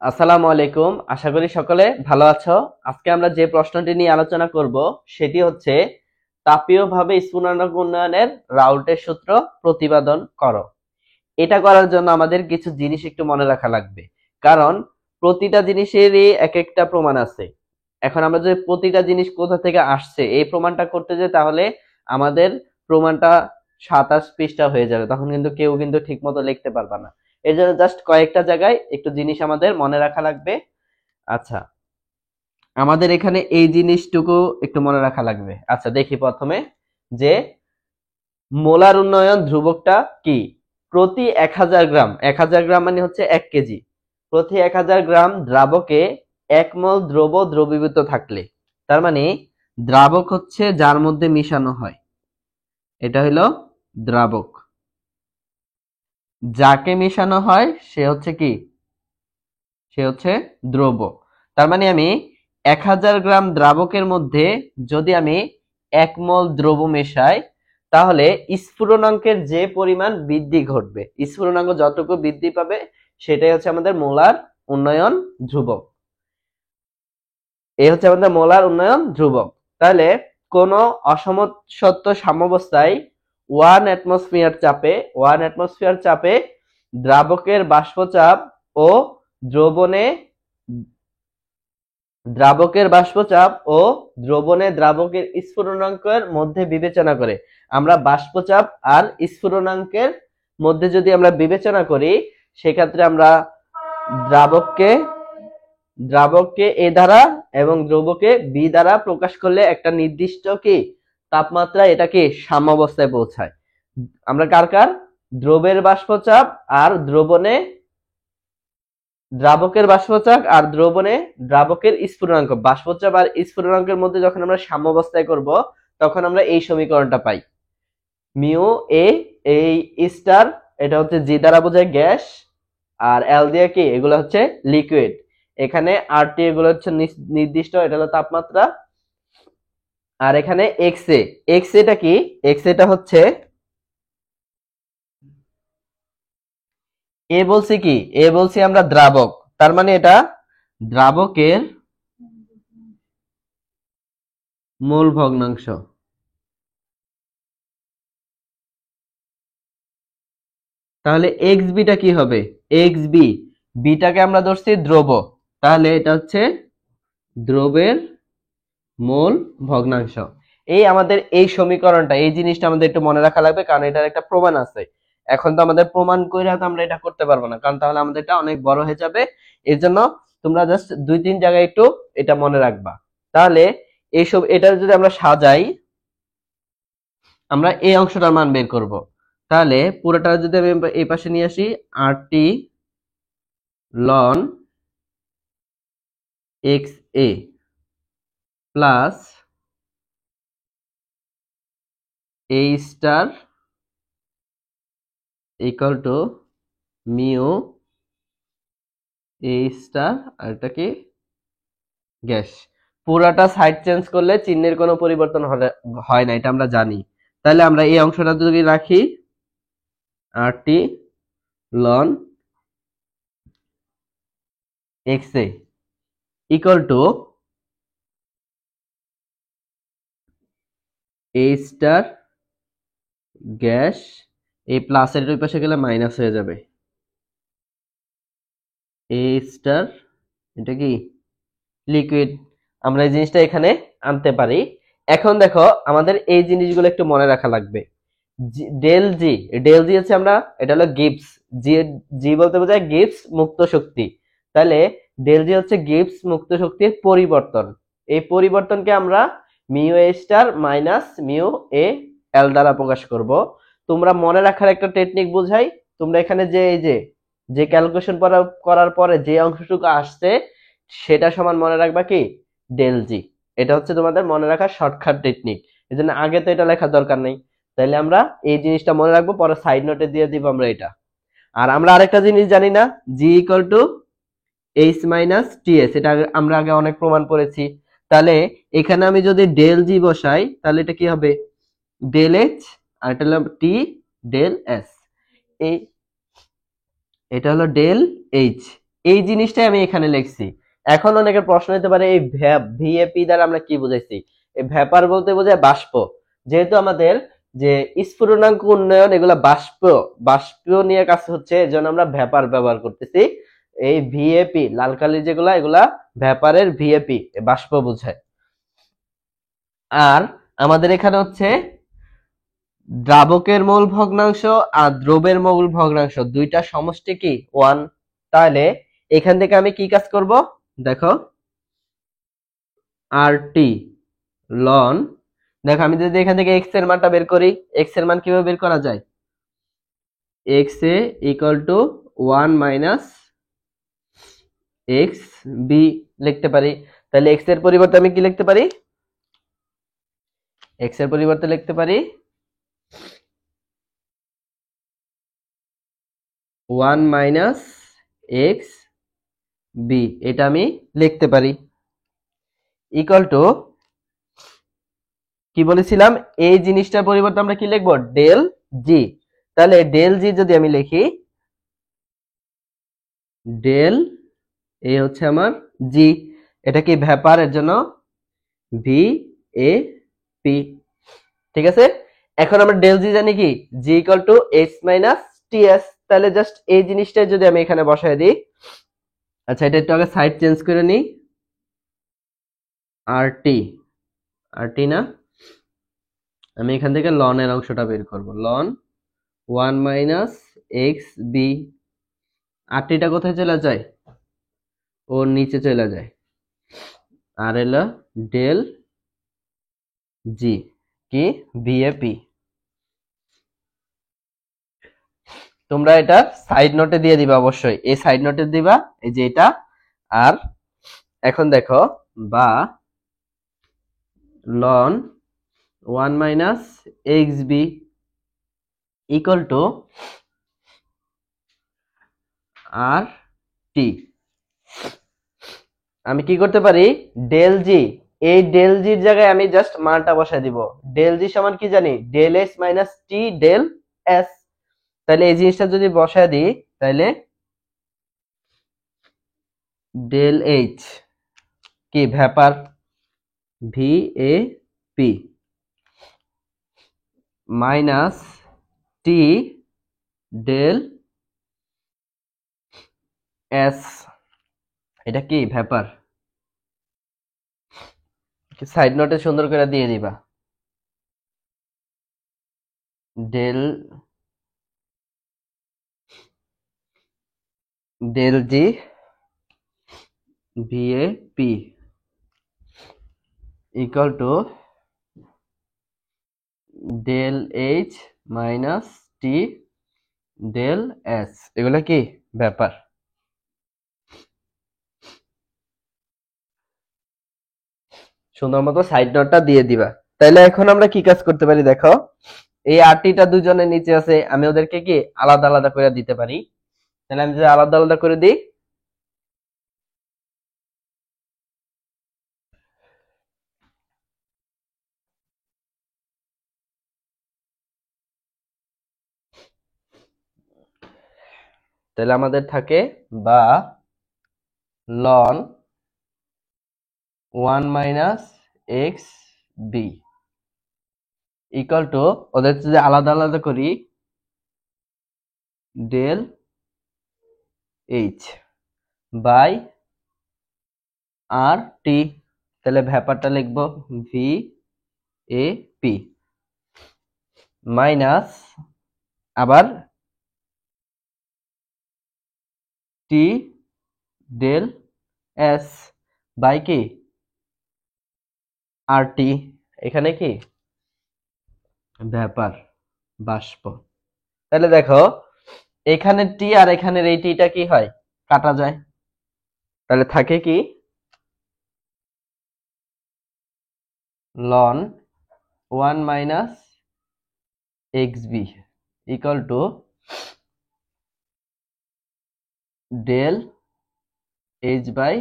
আসসালামু আলাইকুম। আশা করি সকলে ভালো আছো। আজকে আমরা যে প্রশ্নটি নিয়ে আলোচনা করব সেটি হচ্ছে তাপীয়ভাবে স্ফুটনাঙ্ক উন্নয়নের রাউল্টের সূত্র প্রতিপাদন করো। এটা করার জন্য আমাদের কিছু জিনিস একটু মনে রাখা লাগবে, কারণ প্রতিটা জিনিসেরই এক একটা প্রমাণ আছে। এখন আমরা যদি প্রতিটা জিনিস কোথা থেকে আসছে এই প্রমাণটা করতে যাই, তাহলে আমাদের প্রমাণটা 27 পৃষ্ঠা হয়ে যাবে, তখন কিন্তু কেউ কিন্তু ঠিক মতো লিখতে পারবে না। এর জন্য জাস্ট কয়েকটা জায়গায় একটু জিনিস আমাদের মনে রাখা লাগবে। আচ্ছা, আমাদের এখানে এই জিনিসটুকু একটু মনে রাখা লাগবে। আচ্ছা, দেখি প্রথমে যে মোলার উন্নয়ন ধ্রুবকটা কি। প্রতি 1000 গ্রাম, 1000 গ্রাম মানে হচ্ছে 1 কেজি, প্রতি 1000 গ্রাম দ্রাবকে 1 মোল দ্রব দ্রবীভূত থাকলে, তার মানে দ্রাবক হচ্ছে যার মধ্যে মিশানো হয়, এটা হলো দ্রাবক। যাকে মিশানো হয় সে হচ্ছে কি, সে হচ্ছে দ্রব। তার মানে আমি 1000 গ্রাম দ্রাবকের মধ্যে যদি আমি 1 মোল দ্রব মেশাই, তাহলে স্ফুটনাঙ্কের যে পরিমাণ বৃদ্ধি ঘটবে, স্ফুটনাঙ্ক যতটুকু বৃদ্ধি পাবে সেটাই হচ্ছে আমাদের মোলার উন্নয়ন ধ্রুবক। এই হচ্ছে আমাদের মোলার উন্নয়ন ধ্রুবক। তাহলে কোন অসমসত্ব সাম্যাবস্থায় 1 অ্যাটমসফিয়ার চাপে দ্রাবকের বাষ্পচাপ ও দ্রবণে দ্রাবকের স্ফুটনাঙ্কের মধ্যে বিবেচনা করে, আমরা বাষ্পচাপ আর স্ফুটনাঙ্কের মধ্যে যদি আমরা বিবেচনা করি, সেক্ষেত্রে আমরা দ্রাবককে এ দ্বারা এবং দ্রবকে বি দ্বারা প্রকাশ করলে একটা নির্দিষ্ট কি তাপমাত্রা, এটা কি সাম্যাবস্থায় পৌঁছায়। আমরা কার দ্রবের বাষ্পচাপ আর দ্রাবকের বাষ্পচাপ আর দ্রাবকের স্ফুটনাঙ্ক, বাষ্পচাপ আর স্ফুটনাঙ্কের মধ্যে যখন আমরা সাম্যাবস্থায় করব, তখন আমরা এই সমীকরণটা পাই। মিউ এ, এই স্টার এটা হচ্ছে জি দ্বারা বোঝায় গ্যাস, আর এল দিয়ে কি এগুলো হচ্ছে লিকুইড। এখানে আর টি এগুলো হচ্ছে নির্দিষ্ট, এটা হলো তাপমাত্রা। আর এখানে এক্স এটা কি, এক্স এটা হচ্ছে এ বলছি আমরা দ্রাবক, তার মানে এটা দ্রাবকের মোল ভগ্নাংশ। তাহলে এক্স বিটা কি হবে, এক্স বিটাকে আমরা ধরছি দ্রব, তাহলে এটা হচ্ছে দ্রবের মোল ভগ্নাংশ। এই আমাদের এই সমীকরণটা, এই জিনিসটা আমাদের একটু মনে রাখা লাগবে, কারণ এটার একটা প্রমাণ আছে। এখন তো আমাদের প্রমাণ কইরা তো আমরা এটা করতে পারবো না, কারণ তাহলে আমাদের এটা অনেক বড় হয়ে যাবে। এর জন্য তোমরা জাস্ট 2-3 জায়গায় একটু এটা মনে রাখবা। তাহলে এইসব, এটা যদি আমরা সাজাই, আমরা এই অংশটার মান বের করব। তাহলে পুরোটা যদি আমি এই পাশে নিয়ে আসি, আর টি লন x A plus A star equal to mu A star, আর এটা কি গ্যাস। পুরাটা সাইড চেঞ্জ করলে চিহ্নের কোনো পরিবর্তন হয় না, এটা আমরা জানি। তাহলে আমরা এই অংশটা যদি রাখি, আর টি লন x A equal to A star gas, এই প্লাসের ওই পাশে গেলে মাইনাস হয়ে যাবে, এ স্টার এটা কি লিকুইড। আমরা এই জিনিসটা এখানে আনতে পারি। এখন দেখো, আমাদের এই জিনিসগুলো একটু মনে রাখা লাগবে। ডেল জি হচ্ছে, আমরা এটা হলো গিবস, জি জি বলতে বোঝায় গিবস মুক্ত শক্তি। তাহলে ডেল জি হচ্ছে গিবস মুক্ত শক্তির পরিবর্তন। এই পরিবর্তনকে আমরা mu A star minus mu A L দ্বারা প্রকাশ করব। তোমরা মনে রাখার একটা টেকনিক বোঝাই। তোমরা এখানে যে এই যে ক্যালকুলেশন করার পরে যে অংশটুকু আসছে, সেটা সমান মনে রাখবা কি ডেল জি। এটা হচ্ছে তোমাদের মনে রাখার শর্টকাট টেকনিক। এই জন্য আগে তো এটা লেখার দরকার নেই। তাইলে আমরা এই জিনিসটা মনে রাখবো, পরে সাইড নোটে দিয়ে দিব আমরা এটা। আর আমরা আরেকটা জিনিস জানি না, G equal to H minus T S, এটা আমরা আগে অনেক প্রমাণ করেছি। তাহলে এখানে আমি যদি ডেল জি বসাই, তাহলে এটা কি হবে ডেল এইচ, আর এটা হলো টি ডেল এস। এই এটা হলো ডেল এইচ, এই জিনিসটাই আমি এখানে লিখছি। এখন অনেকের প্রশ্ন হতে পারে এই ভিএপি দ্বারা আমরা কি বুঝাইছি। এই ভ্যাপার বলতে বোঝায় বাষ্প। যেহেতু আমাদের যে স্ফুটনাঙ্ক উন্নয়ন এগুলা বাষ্প বাষ্প নিয়ে কাজ হচ্ছে, এজন্য আমরা ভ্যাপার ব্যবহার করতেছি। এই ভিএপি লাল কালি যেগুলা এগুলা ভ্যাপারের ভিএপি বাষ্প বোঝায়। আর আমাদের এখানে হচ্ছে দ্রাবকের মোল ভগ্নাংশ আর দ্রবের মোল ভগ্নাংশ দুইটা সমষ্টি কি 1। তাহলে এখান থেকে আমি কি কাজ করব দেখো, আর টি লন, দেখো আমি যদি এখান থেকে এক্স এর মানটা বের করি, এক্স এর মান কিভাবে বের করা যায়, X A equal to 1 minus x B লিখতে পারি। তাহলে এক্স এর পরিবর্তে আমি কি লিখতে পারি, এক্স এর পরিবর্তে লিখতে পারি 1 মাইনাস এক্স বি, এটা আমি লিখতে পারি। ইকুয়াল টু কি বলেছিলাম, এই জিনিসটার পরিবর্তে আমরা কি লিখবো, ডেল জি। তাহলে ডেল জি যদি আমি লিখি, ডেল এ হচ্ছে আমার জি, এটা কি ভ্যাপার, এর জন্য ভি এ পি। ঠিক আছে, এখন আমরা ডেল জি জানি কি, G equal to H minus T S. তাহলে জাস্ট এই জিনিসটা যদি আমি এখানে বসায় দিই, আচ্ছা এটা একটু আগে সাইড চেঞ্জ করে নিই, আর টি, আর টি না, আমি এখান থেকে লন এর অংশটা বের করব, লন 1 মাইনাস এক্স বি। আর টিটা কোথায় চলে যায়, ওর নিচে চলে যায়, আর এলো ডেল জি কি ভিএপি। তোমরা এটা সাইড নোটে দিয়ে দিবা, অবশ্যই এই সাইড নোটে দিবা, এই যে এটা। আর এখন দেখো, বা লন 1 minus x B equal to R T. আমি কি করতে পারি, ডেল জি, এই ডেল জির জায়গায় আমি জাস্ট মানটা বসায় দিব। ডেল জি সমান কি জানি, del S minus T del S. তাহলে এই জিনিসটা যদি বসায় দিই, তাহলে ডেল এইচ কি vapour V A P minus T del S, এটা কি ভ্যাপার। সাইড নোটে সুন্দর করে দিয়ে দিবা, del del G V A P equal to del H minus T del S, এগুলো কি ব্যাপার। সুন্দর মতো সাইড নোটটা দিয়ে দিবা। তাইলে এখন আমরা কি কাজ করতে পারি দেখো, এই আরটিটা দুজনের নিচে আছে, আমি ওদেরকে কি আলাদা আলাদা করে দিতে পারি। তাহলে আমি যদি আলাদা আলাদা করে দিই, তাহলে আমাদের থাকে বা লন 1 minus x B equal to, ওদের যদি আলাদা আলাদা করি, del H by R T. তাহলে ব্যাপারটা লিখবো ভি এ পি মাইনাস আবার টি ডেল এস বাই কি আর টি, এখানে কি ব্যাপার বাষ্প। তাহলে দেখো এখানে টি আর এখানের এই টিটা কি হয়, কাটা যায়। তাহলে থাকে কি লন 1 minus x B equal to del H by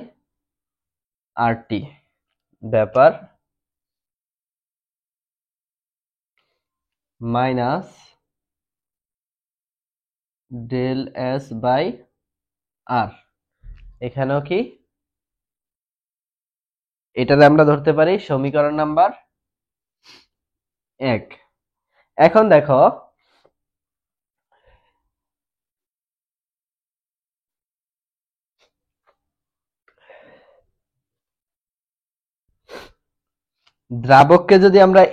R T vapour minus del S by R. এখানেও কি, এটাতে আমরা ধরতে পারি সমীকরণ নাম্বার 1। এখন দেখো দ্রাবককে যদি আমরা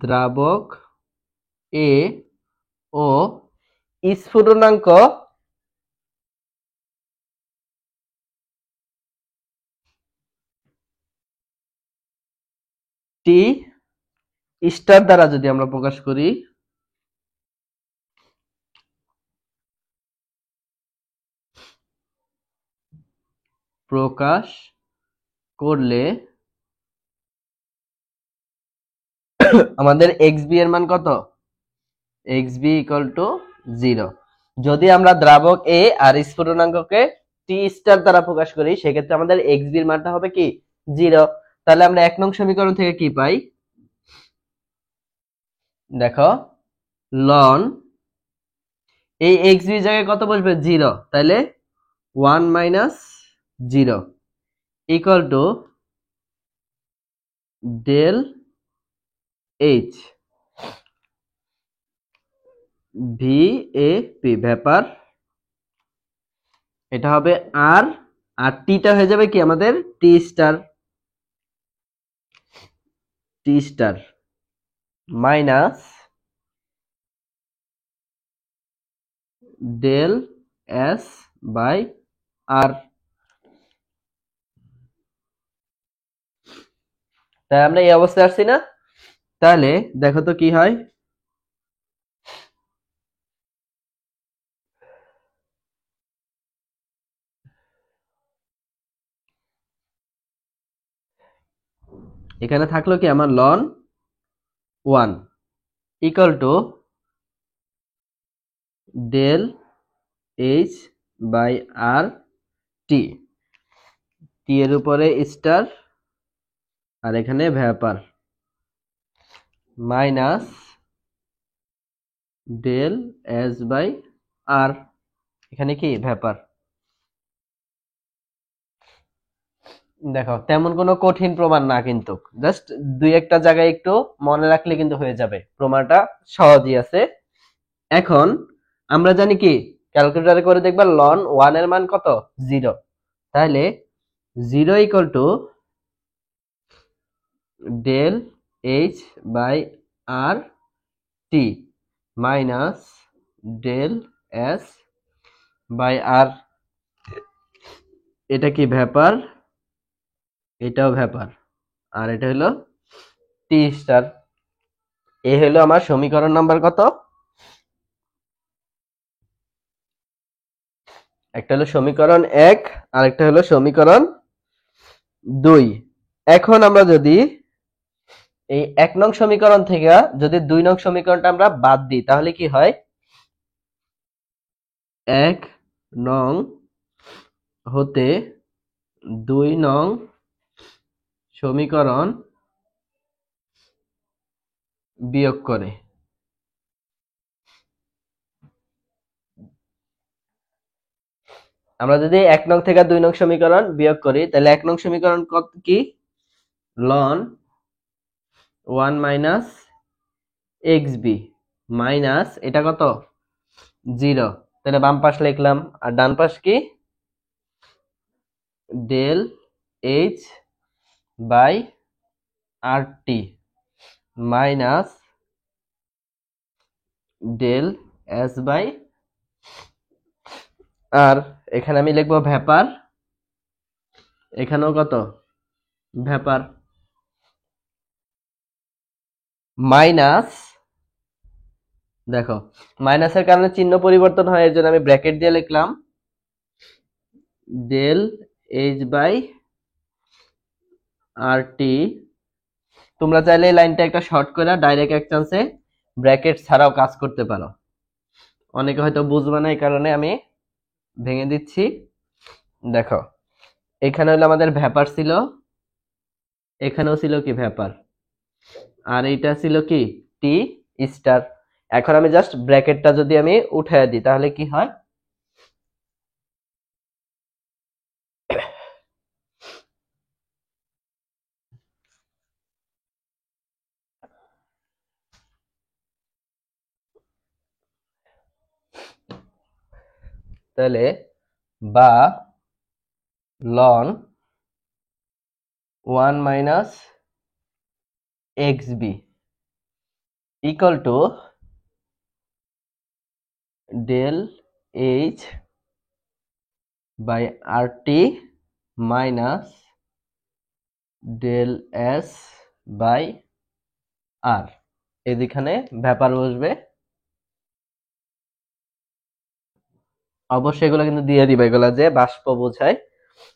দ্রাবক এ ও স্ফুটনাঙ্ক টি স্টার দ্বারা যদি আমরা প্রকাশ করি, প্রকাশ করলে আমাদের xb এর মান কত? xb = 0। যদি আমরা দ্রাবক a আর স্ফুটনাঙ্ককে টি স্টার দ্বারা প্রকাশ করি সেক্ষেত্রে আমাদের xb এর মানটা হবে কি 0। তাহলে আমরা 1 নং সমীকরণ থেকে কি পাই? দেখো লন এই xb জায়গায় কত বসবে? 0। তাহলে 1 - 0 = del h VAP ব্যাপার, এটা হবে আর টিটা হয়ে যাবে কি আমাদের T star minus del S by R. তাই আমরা এই অবস্থায় আসছি না? তাহলে দেখো তো কি হয়। এখানে থাকলো কি আমার লন 1 = del H by R T, T এর উপরে স্টার আর এখানে vapour minus del S by R, এখানে কি ভ্যাপার। দেখো তেমন কোনো কঠিন প্রমাণ না, কিন্তু জাস্ট দুই একটা জায়গায় একটু মনে রাখলে কিন্তু হয়ে যাবে, প্রমাণটা সহজই আছে। এখন আমরা জানি কি ক্যালকুলেটরে করে দেখবা লন 1 এর মান কত? 0। তাহলে 0 = del H by R T minus del S by R. এটা কি ভ্যাপার, এটাও ভ্যাপার, আর এটা হলো টি স্টার। এ হলো আমার সমীকরণ নাম্বার কত? একটা হলো সমীকরণ 1 আর একটা হলো সমীকরণ 2। এখন আমরা যদি এই 1 নং সমীকরণ থেকে যদি 2 নং সমীকরণটা আমরা বাদ দিই তাহলে কি হয়? 1 নং হতে 2 নং সমীকরণ বিয়োগ করে, আমরা যদি 1 নং থেকে 2 নং সমীকরণ বিয়োগ করি তাহলে 1 নং সমীকরণ কত কি? লন 1 মাইনাস xb মাইনাস এটা কত? 0। তাহলে বাম পাশ লিখলাম আর ডান পাশ কি? Del H by R T minus del S by R. এখানে আমি লিখবো ভ্যাপার, এখানেও কত? ভ্যাপার মাইনাস, দেখো মাইনাসের কারণে চিহ্ন পরিবর্তন হয় এর জন্য আমি ব্র্যাকেট দিয়ে লিখলাম ডেল এইচ বাই আর টি। তোমরা চাইলে এই লাইনটা একটা শর্ট করে ডাইরেক্ট এক চান্সে ব্র্যাকেট ছাড়াও কাজ করতে পারো, অনেকে হয়তো বুঝবে না এই কারণে আমি ভেঙে দিচ্ছি। দেখো এখানে হলো আমাদের ভ্যাপার ছিল, এখানেও ছিল কি ভ্যাপার, আর এইটা ছিল কি টি স্টার। এখন আমি জাস্ট ব্র্যাকেটটা যদি আমি উঠায় দিই তাহলে কি হয়, তাহলে বা লন 1 minus x B equal to del H by R T minus del S by R. এদিকে ব্যাপার বসবে, অবশ্যই এগুলো কিন্তু দিয়ে দিবে, এগুলা যে বাষ্প বোঝায়।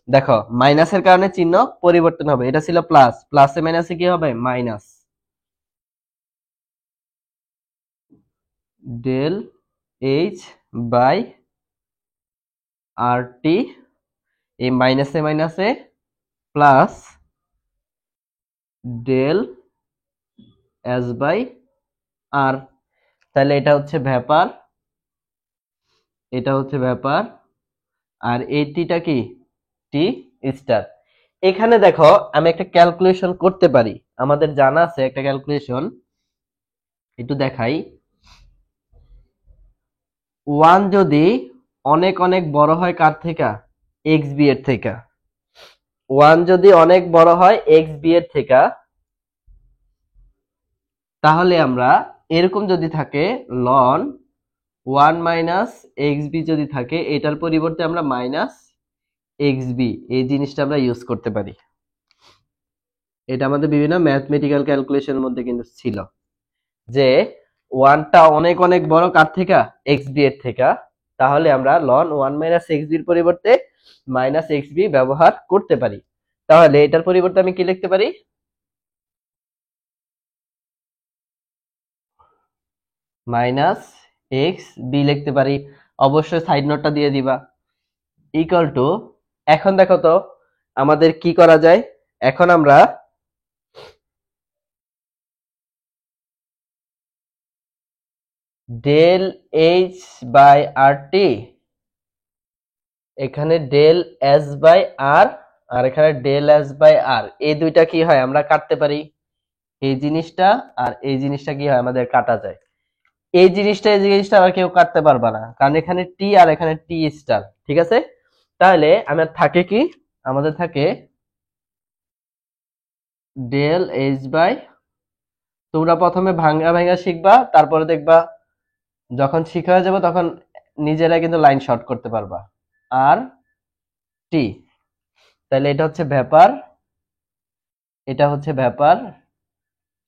দেখো মাইনাসের কারণে চিহ্ন পরিবর্তন হবে, এটা ছিল প্লাস, প্লাসে মাইনাসে কি হবে minus, del H by R টি, এই মাইনাসে মাইনাসে প্লাস ডেল এস বাই আর। তাহলে এটা হচ্ছে ব্যাপার, এটা হচ্ছে ব্যাপার, আর এই টিটা কি টি স্টার। এখানে দেখো আমি একটা ক্যালকুলেশন করতে পারি, আমাদের জানা আছে একটা ক্যালকুলেশন, একটু দেখাই। 1 যদি অনেক অনেক বড় হয় কার থেকে, এক্স বি এর থেকে। 1 যদি অনেক বড় হয় এক্স বি এর থেকে, তাহলে আমরা এরকম যদি থাকে লন 1 মাইনাস এক্স বি যদি থাকে, এটার পরিবর্তে আমরা মাইনাস এক্স বি এই জিনিসটা আমরা ইউজ করতে পারি। এটা আমাদের বিভিন্ন ম্যাথমেটিক্যাল ক্যালকুলেশনের মধ্যে কিন্তু ছিল যে 1টা অনেক অনেক বড় কার থেকে, এক্স বি এর থেকে, তাহলে আমরা লন 1 মাইনাস এক্স বির পরিবর্তে মাইনাস এক্স বি ব্যবহার করতে পারি। তাহলে এটার পরিবর্তে আমি কি লিখতে পারি, মাইনাস এক্স বি লিখতে পারি। অবশ্যই সাইড নোটটা দিয়ে দিবা। ইকুয়াল টু, এখন দেখো তো আমাদের কি করা যায়, এখন আমরা ডেল এইচ বাই আর টি, এখানে ডেল এস বাই আর, আর এখানে ডেল এস বাই আর, এই দুইটা কি হয় আমরা কাটতে পারি, এই জিনিসটা আর এই জিনিসটা কি হয় আমাদের কাটা যায়। এই জিনিসটা আর কেউ কাটতে পারবে না, কারণ এখানে টি আর এখানে টি স্টার, ঠিক আছে। তাহলে আমার থাকে কি, আমাদের থাকে ডেল এইচ বাই, তোমরা প্রথমে ভাঙ্গা ভাঙ্গা শিখবা, তারপরে দেখবা যখন শিখা হয়ে যাবে তখন নিজেরা কিন্তু লাইন শর্ট করতে পারবা, আর টি। তাহলে এটা হচ্ছে ব্যাপার, এটা হচ্ছে ব্যাপার,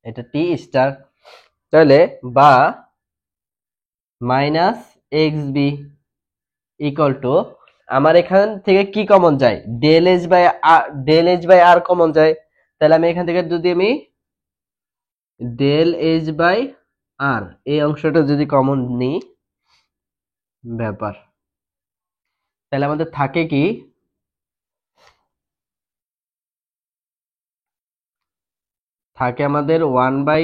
এটা টি স্টার। তাহলে বা minus x B equal to, আমার এখান থেকে কি কমন যায়, del H by R, del H by R common যায়। তাহলে আমি এখান থেকে যদি আমি ডেল এইচ বাই আর এই অংশটা যদি কমন নিই, ব্যাপার, তাহলে আমাদের থাকে কি, থাকে আমাদের 1 by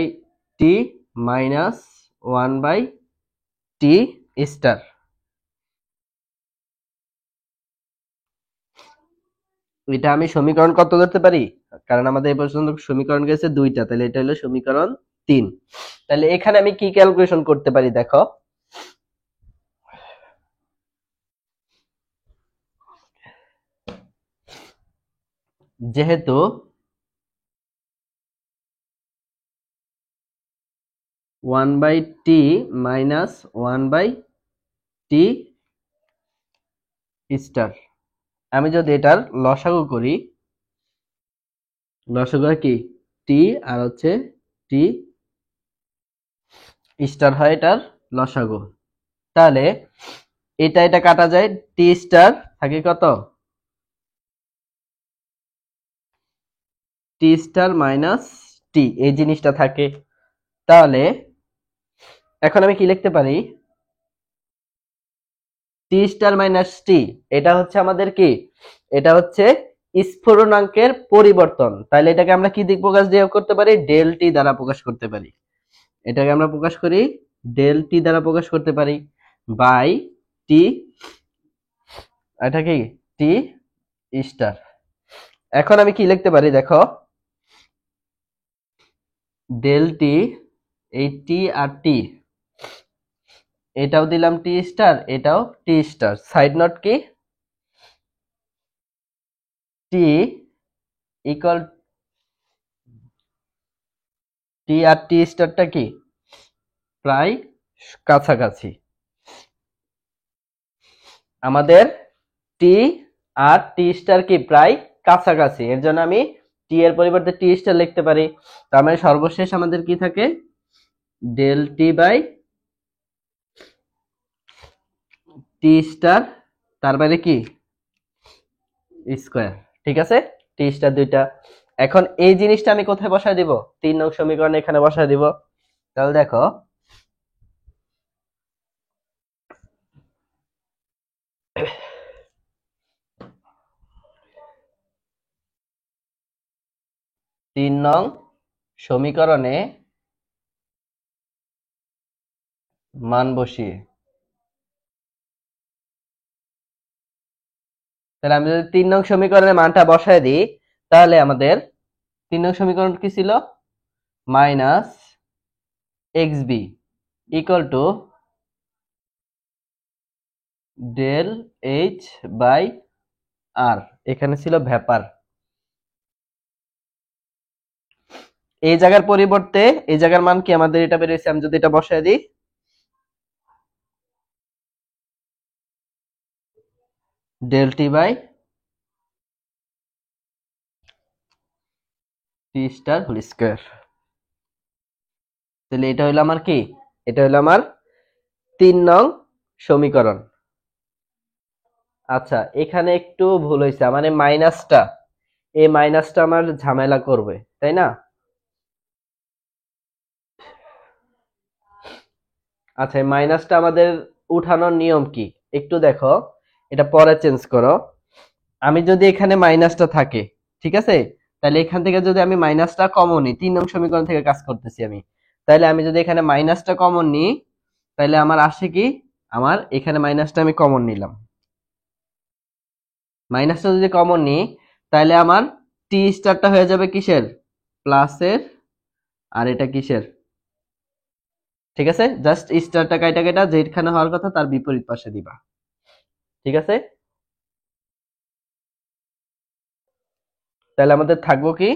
T minus 1 by T star. এটা আমি সমীকরণ কত ধরতে পারি, কারণ আমাদের এই পর্যন্ত সমীকরণ গেছে দুইটা, তাহলে এটা হলো সমীকরণ 3। তাহলে এখানে আমি কি ক্যালকুলেশন করতে পারি দেখো, যেহেতু 1 by T minus 1 by T star, আমি যদি এটার লসাগু করি, লসাগু কি টি আর হচ্ছে টি স্টার হয় এটার লসাগু। তাহলে এটা এটা কাটা যায়, টি স্টার থাকে কত, টি স্টার মাইনাস টি, এই জিনিসটা থাকে। তাহলে এখন আমি কি লিখতে পারি, টি স্টার মাইনাস টি, এটা হচ্ছে আমাদের কি, এটা হচ্ছে স্ফুটনাঙ্কের পরিবর্তন। তাহলে এটাকে আমরা কি দিক প্রকাশ দিয়ে করতে পারি, ডেল টি দ্বারা প্রকাশ করতে পারি। এটাকে আমরা প্রকাশ করি ডেল টি দ্বারা প্রকাশ করতে পারি বাই টি, এটা কি টি স্টার। এখন আমি কি লিখতে পারি দেখো, ডেল টি, এই টি আর টি, এটাও দিলাম টি স্টার, এটাও টি স্টার। সাইড নোট কি, টি ইকুয়াল, টি আর টি স্টারটা কি প্রায় কাছাকাছি। আমাদের টি আর টি স্টার কি প্রায় কাছাকাছি, এর জন্য আমি টি এর পরিবর্তে টি স্টার লিখতে পারি। তার মানে সর্বশেষ আমাদের কি থাকে, del T by T star, তার বাইরে কি স্কোয়ার। ঠিক আছে, টি স্টার দুইটা। এখন এই জিনিসটা আমি কোথায় বসায় দিব, 3 নং সমীকরণে এখানে বসায় দিব। তাহলে দেখো, তিন নং সমীকরণে মান বসিয়ে, তাহলে আমি যদি 3 নং সমীকরণে মানটা বসায় দিই, তাহলে আমাদের 3 নং সমীকরণ কি ছিল, minus x B equal to del H by R, এখানে ছিল ভ্যাপার। এই জায়গার পরিবর্তে এই জায়গার মান কি আমাদের এটা বেরিয়েছে, আমি যদি এটা বসায় দিই, del T by T star whole square. তাহলে এটা হলো আমার কি, এটা হলো আমার 3 নং সমীকরণ। আচ্ছা, এখানে একটু ভুল হয়েছে, মানে মাইনাসটা, এই মাইনাসটা আমার ঝামেলা করবে, তাই না? আচ্ছা, এই মাইনাসটা আমাদের উঠানোর নিয়ম কি একটু দেখো, এটা পরে চেঞ্জ করো। আমি যদি এখানে মাইনাসটা থাকে, ঠিক আছে, তাহলে এখান থেকে যদি আমি মাইনাসটা কমন নিই, 3 নং সমীকরণ থেকে কাজ করতেছি আমি, তাহলে আমি যদি এখানে মাইনাসটা কমন নিই, তাহলে আমার আসে কি, আমার এখানে মাইনাসটা আমি কমন নিলাম, মাইনাসটা যদি কমন নিই, তাহলে আমার টি স্টারটা হয়ে যাবে কিসের, প্লাসের, আর এটা কিসের, ঠিক আছে, জাস্ট স্টারটা কাইটা কাইটা যেখানে হওয়ার কথা তার বিপরীত পাশে দিবা। ঠিক আছে, তাহলে আমাদের থাকবো কি,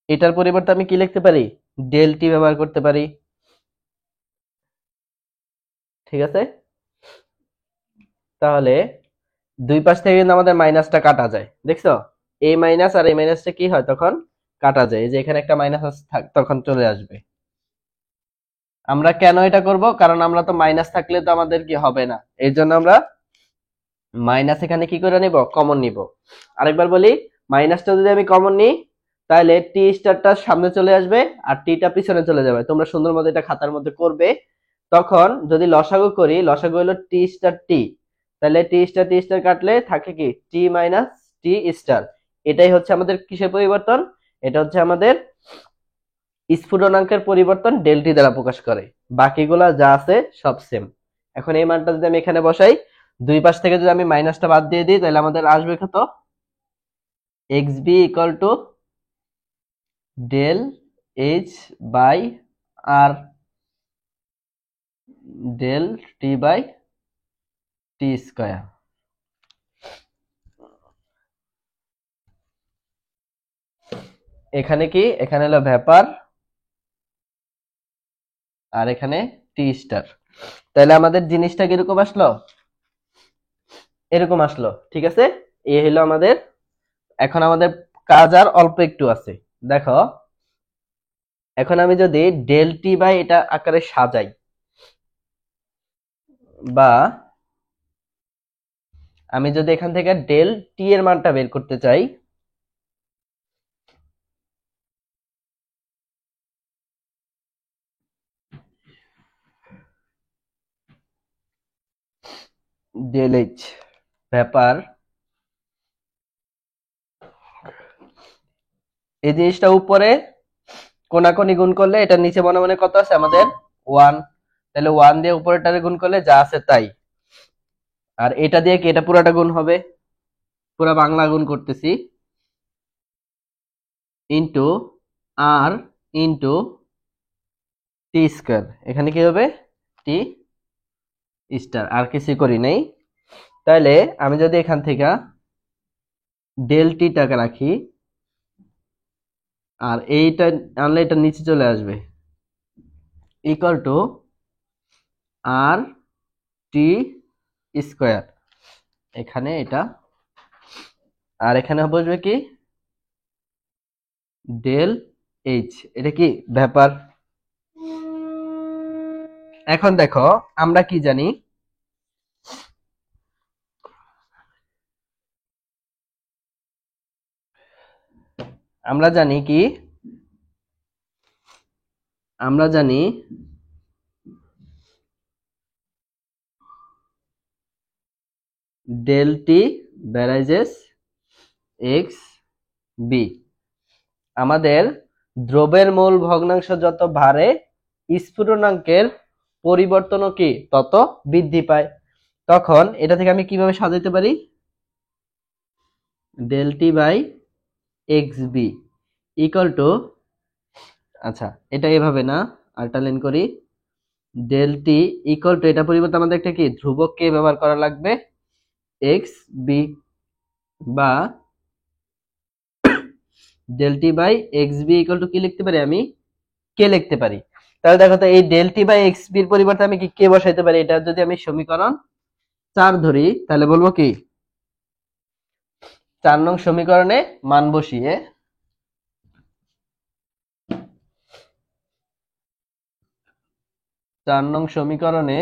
এটার পরিবর্তে আমি কি লিখতে পারি, ডেল টি ব্যবহার করতে পারি। ঠিক আছে, তাহলে দুই পাশ থেকে কিন্তু আমাদের মাইনাসটা কাটা যায়, দেখছো, এই মাইনাস আর এই মাইনাসটা কি হয় তখন কাটা যায়, এই যে এখানে একটা মাইনাস তখন চলে আসবে। আমরা কেন এটা করব, কারণ আমরা তো মাইনাস থাকলে তো আমাদের কি হবে না, এর জন্য আমরা মাইনাস এখানে কি করে নিব, কমন নিব। আরেকবার বলি, মাইনাসটা যদি আমি কমন নিই, তাহলে টি স্টারটা সামনে চলে আসবে আর টিটা পিছনে চলে যাবে। তোমরা সুন্দর মতো এটা খাতার মধ্যে করবে। তখন যদি লসাগু করি, লসাগু হলো টি স্টার টি, তাহলে টি স্টার কাটলে থাকে কি টি মাইনাস টি স্টার। এটাই হচ্ছে আমাদের কিসের পরিবর্তন, এটা হচ্ছে আমাদের স্ফুটনাঙ্কের পরিবর্তন ডেল টি দ্বারা প্রকাশ করে। বাকিগুলা যা আছে সব সেম। এখন এই মানটা যদি আমি এখানে বসাই, দুই পাশ থেকে যদি আমি মাইনাসটা বাদ দিয়ে দিই, তাহলে আমাদের আসবে কত, X B equal to del H by R del T by T square. এখানে কি, এখানে হলো ভ্যাপার আর এখানে টি স্টার। তাহলে আমাদের জিনিসটা কিরকম আসলো, এরকম আসলো। ঠিক আছে, এই হলো আমাদের, এখন আমাদের কাজ আর অল্প একটু আছে। দেখো, এখন আমি যদি ডেল টি বাই এটা আকারে সাজাই, বা আমি যদি এখান থেকে ডেল টি এর মানটা বের করতে চাই, ডেল এইচ ব্যাপার, এই জিনিসটা উপরে কোনাকুনি গুণ করলে এটা নিচে মনে মনে কত আছে আমাদের 1, তাহলে 1 দিয়ে উপরেরটারে গুণ করলে যা আছে তাই। আর এটা দিয়ে কি এটা পুরাটা গুণ হবে, পুরা বাংলা গুণ করতেছি, ইন্টু আর ইন্টু টি স্কয়ার, এখানে কি হবে টি স্টার, আর কিছু করি নাই। তাহলে আমি যদি এখান থেকে ডেল টি টাকা রাখি আর এইটা আনলে এটা নিচে চলে আসবে, equal to R T square, এখানে এটা, আর এখানে বসবে কি ডেল এইচ, এটা কি ব্যাপার। এখন দেখো আমরা কি জানি, আমরা জানি কি, আমরা জানি del T varies as X B, আমাদের দ্রব্যের মোল ভগ্নাংশ যত বাড়ে স্ফুটনাঙ্কের পরিবর্তনও কি তত বৃদ্ধি পায়। তখন এটা থেকে আমি কিভাবে সাজাইতে পারি, del T by X B equal to, আচ্ছা এটা এভাবে না, আলটা লাইন করি, ডেল টি ইকুয়াল টু, এটা পরিবর্তে আমাদের একটা কি ধ্রুবক কে ব্যবহার করা লাগবে, এক্স বি, বা del T by X B equal to কি লিখতে পারি আমি, কে লিখতে পারি। তাহলে দেখো তো এই ডেল টি বাই এক্স বির পরিবর্তে আমি কি কে বসাইতে পারি, এটা যদি আমি সমীকরণ 4 ধরি তাহলে বলবো কি 4 নং সমীকরণে মান বসিয়ে, চার নং সমীকরণে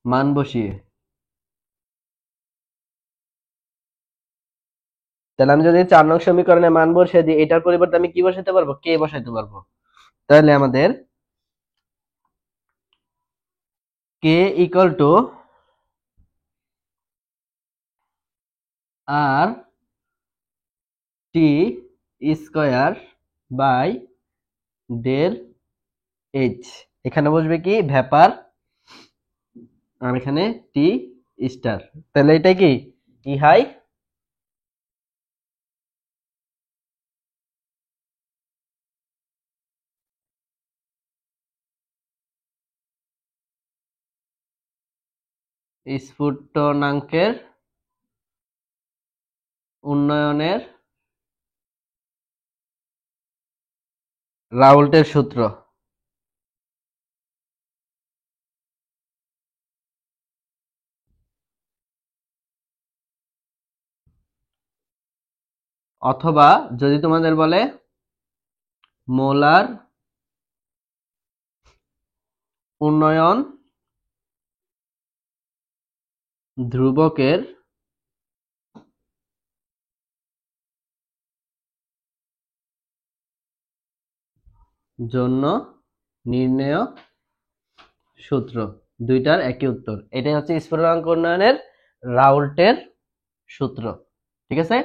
মান বসিয়ে, তাহলে আমি যদি 4 নং সমীকরণে মান বসিয়ে দিই, এটার পরিবর্তে আমি কি বসাইতে পারবো, কে বসাইতে পারবো। তাহলে আমাদের K equal to R T square by del H, এখানে বসবে কি ভ্যাপার আর এখানে টি স্টার, তাহলে এটা কি ইহাই স্ফুটনাঙ্কের উন্নয়নের রাউল্টের সূত্র। অথবা যদি তোমাদের বলে মোলার উন্নয়ন ধ্রুবকের জন্য নির্ণেয় সূত্র, দুইটার একই উত্তর, এটাই হচ্ছে স্ফুটনাঙ্ক উন্নয়নের রাউল্টের সূত্র। ঠিক আছে,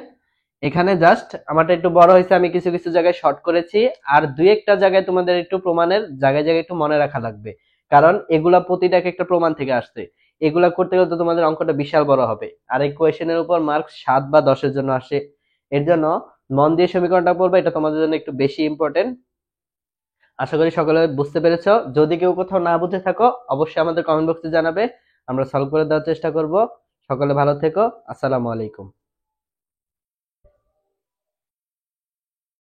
এখানে জাস্ট আমারটা একটু বড় হয়েছে, আমি কিছু কিছু জায়গায় শর্ট করেছি, আর দুই একটা জায়গায় তোমাদের একটু প্রমাণের জায়গায় জায়গায় একটু মনে রাখা লাগবে, কারণ এগুলা প্রতিটা একটা প্রমাণ থেকে আসছে, এগুলা করতে গেলে তো তোমাদের অঙ্কটা বিশাল বড় হবে, আর এই কোয়েশ্চেনের উপর মার্ক 7 বা 10-এর জন্য আসে। এর জন্য মন দিয়ে সমীকরণটা পড়বে, এটা তোমাদের জন্য একটু বেশি ইম্পর্টেন্ট। আশা করি সকলে বুঝতে পেরেছো, যদি কেউ কোথাও না বুঝে থাকো অবশ্যই আমাদের কমেন্ট বক্সে জানাবে, আমরা সলভ করে দেওয়ার চেষ্টা করব। সকলে ভালো থেকো, আসসালামু আলাইকুম।